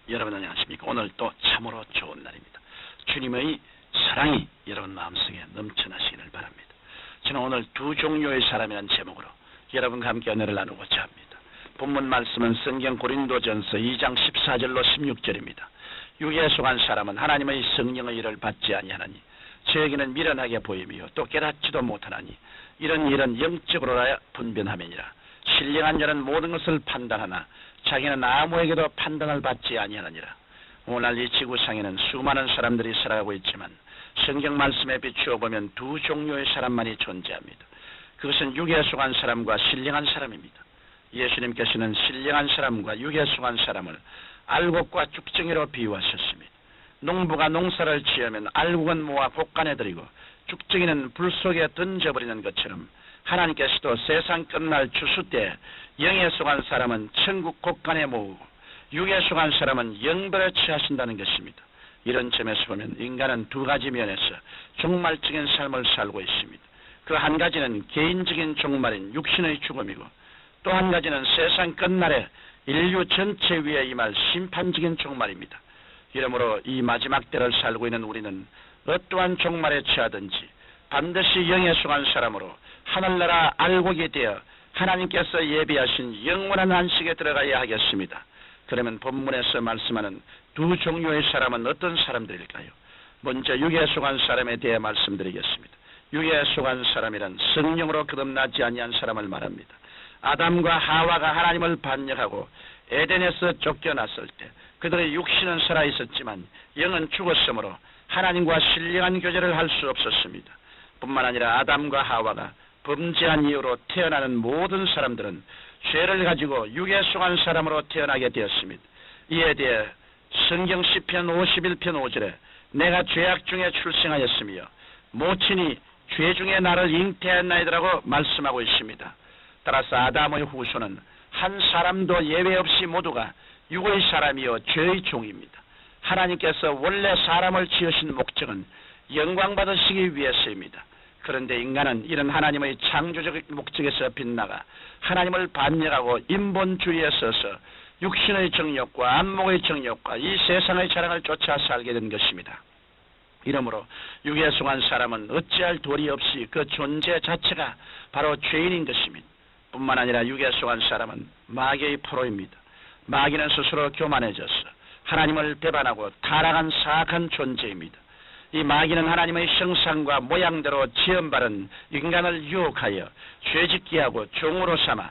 여러분 안녕하십니까? 오늘 또 참으로 좋은 날입니다. 주님의 사랑이 여러분 마음속에 넘쳐나시기를 바랍니다. 저는 오늘 두 종류의 사람이라는 제목으로 여러분과 함께 은혜를 나누고자 합니다. 본문 말씀은 성경 고린도전서 2장 14절로 16절입니다. 육에 속한 사람은 하나님의 성령의 일을 받지 아니하나니 저에게는 미련하게 보이며 또 깨닫지도 못하나니 이런 영적으로라 분변하매니라. 신령한 자는 모든 것을 판단하나 자기는 아무에게도 판단을 받지 아니하느니라. 오늘날 이 지구상에는 수많은 사람들이 살아가고 있지만 성경 말씀에 비추어 보면 두 종류의 사람만이 존재합니다. 그것은 육에 속한 사람과 신령한 사람입니다. 예수님께서는 신령한 사람과 육에 속한 사람을 알곡과 쭉정이로 비유하셨습니다. 농부가 농사를 지으면 알곡은 모아 곡간에 들이고 쭉정이는 불 속에 던져버리는 것처럼 하나님께서도 세상 끝날 추수 때 영에 속한 사람은 천국 곡간에 모으고 육에 속한 사람은 영벌에 취하신다는 것입니다. 이런 점에서 보면 인간은 두 가지 면에서 종말적인 삶을 살고 있습니다. 그 한 가지는 개인적인 종말인 육신의 죽음이고 또 한 가지는 세상 끝날에 인류 전체 위에 임할 심판적인 종말입니다. 이러므로 이 마지막 때를 살고 있는 우리는 어떠한 종말에 처하든지 반드시 영에 속한 사람으로 하늘나라 알곡이 되어 하나님께서 예비하신 영원한 안식에 들어가야 하겠습니다. 그러면 본문에서 말씀하는 두 종류의 사람은 어떤 사람들일까요? 먼저 육에 속한 사람에 대해 말씀드리겠습니다. 육에 속한 사람이란 성령으로 거듭나지 아니한 사람을 말합니다. 아담과 하와가 하나님을 반역하고 에덴에서 쫓겨났을 때 그들의 육신은 살아있었지만 영은 죽었으므로 하나님과 신령한 교제를 할 수 없었습니다. 뿐만 아니라 아담과 하와가 범죄한 이유로 태어나는 모든 사람들은 죄를 가지고 육에 속한 사람으로 태어나게 되었습니다. 이에 대해 성경 시편 51편 5절에 내가 죄악 중에 출생하였으며 모친이 죄 중에 나를 잉태했나이다라고 말씀하고 있습니다. 따라서 아담의 후손은 한 사람도 예외 없이 모두가 육의 사람이요 죄의 종입니다. 하나님께서 원래 사람을 지으신 목적은 영광 받으시기 위해서입니다. 그런데 인간은 이런 하나님의 창조적 목적에서 빗나가 하나님을 반역하고 인본주의에 서서 육신의 정욕과 안목의 정욕과 이 세상의 자랑을 쫓아 살게 된 것입니다. 이러므로 육에 속한 사람은 어찌할 도리 없이 그 존재 자체가 바로 죄인인 것입니다. 뿐만 아니라 육에 속한 사람은 마귀의 포로입니다. 마귀는 스스로 교만해져서 하나님을 배반하고 타락한 사악한 존재입니다. 이 마귀는 하나님의 형상과 모양대로 지음받은 인간을 유혹하여 죄짓게 하고 종으로 삼아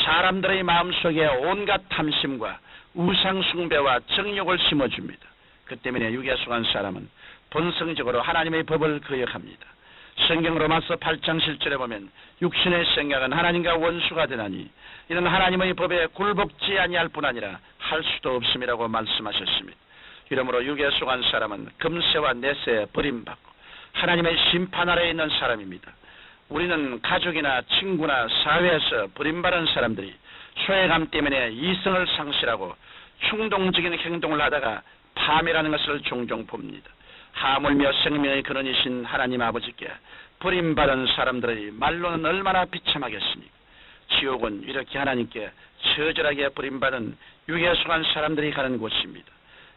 사람들의 마음속에 온갖 탐심과 우상숭배와 정욕을 심어줍니다. 그 때문에 육에 속한 사람은 본성적으로 하나님의 법을 거역합니다. 성경 로마서 8장 7절에 보면 육신의 생각은 하나님과 원수가 되나니 이는 하나님의 법에 굴복지 아니할 뿐 아니라 할 수도 없음이라고 말씀하셨습니다. 이러므로 육에 속한 사람은 금세와 내세에 버림받고 하나님의 심판 아래에 있는 사람입니다. 우리는 가족이나 친구나 사회에서 버림받은 사람들이 소외감 때문에 이성을 상실하고 충동적인 행동을 하다가 파멸하는 것을 종종 봅니다. 하물며 생명의 근원이신 하나님 아버지께 버림받은 사람들의 말로는 얼마나 비참하겠습니까? 지옥은 이렇게 하나님께 처절하게 버림받은 육에 속한 사람들이 가는 곳입니다.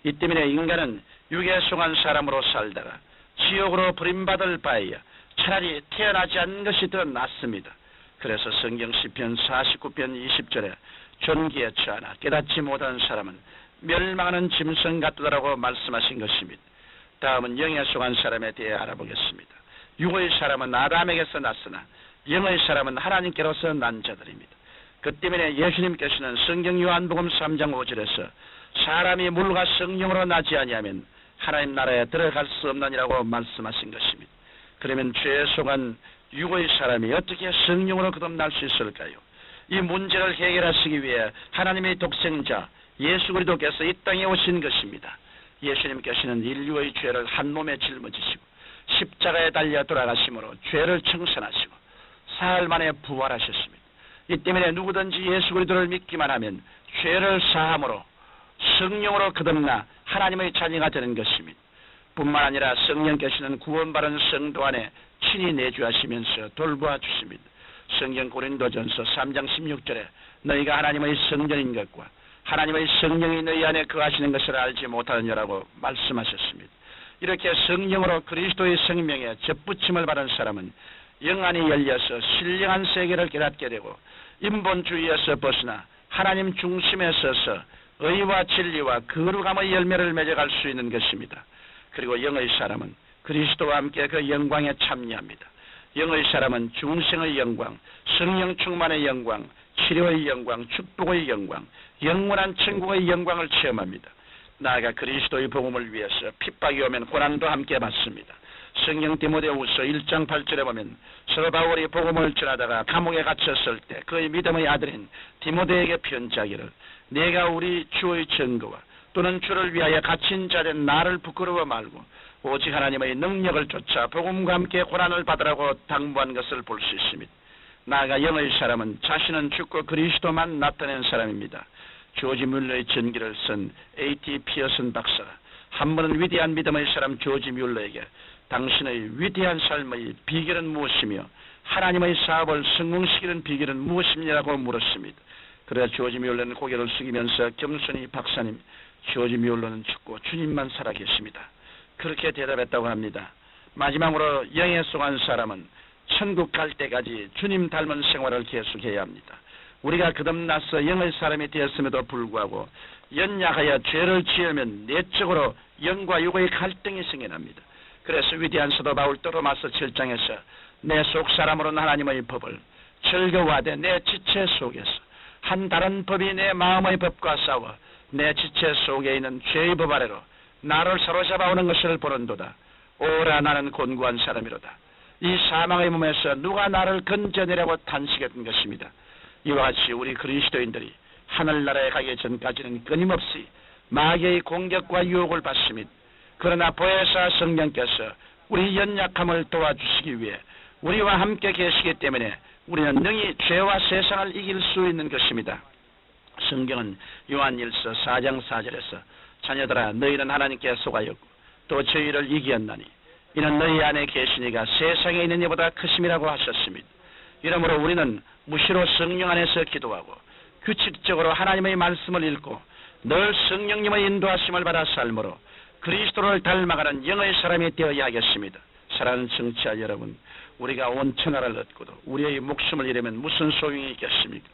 이 때문에 인간은 육에 속한 사람으로 살다가 지옥으로 버림받을 바에야 차라리 태어나지 않는 것이 더 낫습니다. 그래서 성경 시편 49편 20절에 존귀에 처하나 깨닫지 못한 사람은 멸망하는 짐승 같다라고 말씀하신 것입니다. 다음은 영에 속한 사람에 대해 알아보겠습니다. 육의 사람은 아담에게서 났으나 영의 사람은 하나님께로서 난 자들입니다. 그 때문에 예수님께서는 성경 요한복음 3장 5절에서 사람이 물과 성령으로 나지 아니하면 하나님 나라에 들어갈 수 없느니라고 말씀하신 것입니다. 그러면 죄에 속한 육의 사람이 어떻게 성령으로 거듭날 수 있을까요? 이 문제를 해결하시기 위해 하나님의 독생자 예수 그리스도께서 이 땅에 오신 것입니다. 예수님께서는 인류의 죄를 한 몸에 짊어지시고 십자가에 달려 돌아가심으로 죄를 청산하시고 사흘 만에 부활하셨습니다. 이 때문에 누구든지 예수 그리스도를 믿기만 하면 죄를 사함으로 성령으로 거듭나 하나님의 자녀가 되는 것입니다. 뿐만 아니라 성령께서는 구원받은 성도 안에 친히 내주하시면서 돌보아 주십니다. 성경 고린도전서 3장 16절에 너희가 하나님의 성전인 것과 하나님의 성령이 너희 안에 거하시는 것을 알지 못하느냐라고 말씀하셨습니다. 이렇게 성령으로 그리스도의 생명에 접붙임을 받은 사람은 영안이 열려서 신령한 세계를 깨닫게 되고 인본주의에서 벗어나 하나님 중심에 서서 의와 진리와 거룩함의 열매를 맺어갈 수 있는 것입니다. 그리고 영의 사람은 그리스도와 함께 그 영광에 참여합니다. 영의 사람은 중생의 영광, 성령 충만의 영광, 치료의 영광, 축복의 영광, 영원한 천국의 영광을 체험합니다. 나아가 그리스도의 복음을 위해서 핍박이 오면 고난도 함께 받습니다. 성령 디모데후서 1장 8절에 보면 사도 바울이 복음을 전하다가 감옥에 갇혔을 때 그의 믿음의 아들인 디모데에게 편지하기를 내가 우리 주의 증거와 또는 주를 위하여 갇힌 자된 나를 부끄러워 말고 오직 하나님의 능력을 쫓아 복음과 함께 고난을 받으라고 당부한 것을 볼 수 있습니다. 나아가 영의 사람은 자신은 죽고 그리스도만 나타낸 사람입니다. 조지 뮬러의 전기를 쓴 A.T. 피어슨 박사가 한 번은 위대한 믿음의 사람 조지 뮬러에게 당신의 위대한 삶의 비결은 무엇이며 하나님의 사업을 성공시키는 비결은 무엇이냐고 물었습니다. 그래서 조지 뮬러는 고개를 숙이면서 겸손히 박사님, 조지 뮬러는 죽고 주님만 살아계십니다. 그렇게 대답했다고 합니다. 마지막으로 영에 속한 사람은 천국 갈 때까지 주님 닮은 생활을 계속해야 합니다. 우리가 거듭나서 영의 사람이 되었음에도 불구하고 연약하여 죄를 지으면 내적으로 영과 육의 갈등이 생겨납니다. 그래서 위대한 사도 바울 로마서 7장에서 내 속사람으로는 하나님의 법을 즐거워하되 내 지체 속에서 한 다른 법이 내 마음의 법과 싸워 내 지체 속에 있는 죄의 법 아래로 나를 사로잡아오는 것을 보는도다. 오라 나는 곤고한 사람이로다. 이 사망의 몸에서 누가 나를 건져내려고 탄식했던 것입니다. 이와 같이 우리 그리스도인들이 하늘나라에 가기 전까지는 끊임없이 마귀의 공격과 유혹을 받습니다. 그러나 보혜사 성령께서 우리 연약함을 도와주시기 위해 우리와 함께 계시기 때문에 우리는 능히 죄와 세상을 이길 수 있는 것입니다. 성경은 요한일서 4장 4절에서 자녀들아 너희는 하나님께 속하였고 또 저희를 이기었나니 이는 너희 안에 계시니가 세상에 있는 이보다 크심이라고 하셨습니다. 이러므로 우리는 무시로 성령 안에서 기도하고 규칙적으로 하나님의 말씀을 읽고 늘 성령님의 인도하심을 받아 삶으로 그리스도를 닮아가는 영의 사람이 되어야 하겠습니다. 사랑하는 청취자 여러분, 우리가 온 천하를 얻고도 우리의 목숨을 잃으면 무슨 소용이 있겠습니까?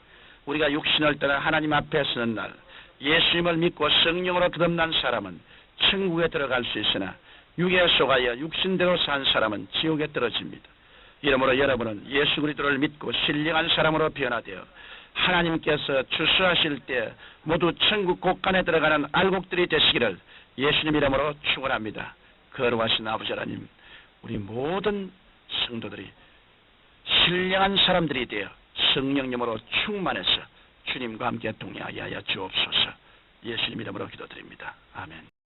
우리가 육신을 떠나 하나님 앞에 서는 날 예수님을 믿고 성령으로 거듭난 사람은 천국에 들어갈 수 있으나 육에 속하여 육신대로 산 사람은 지옥에 떨어집니다. 이러므로 여러분은 예수 그리스도를 믿고 신령한 사람으로 변화되어 하나님께서 추수하실 때 모두 천국 곳간에 들어가는 알곡들이 되시기를 예수님 이름으로 축원합니다. 거룩하신 아버지 하나님, 우리 모든 성도들이 신령한 사람들이 되어 성령님으로 충만해서 주님과 함께 동행하게 하여 주옵소서. 예수님 이름으로 기도드립니다. 아멘.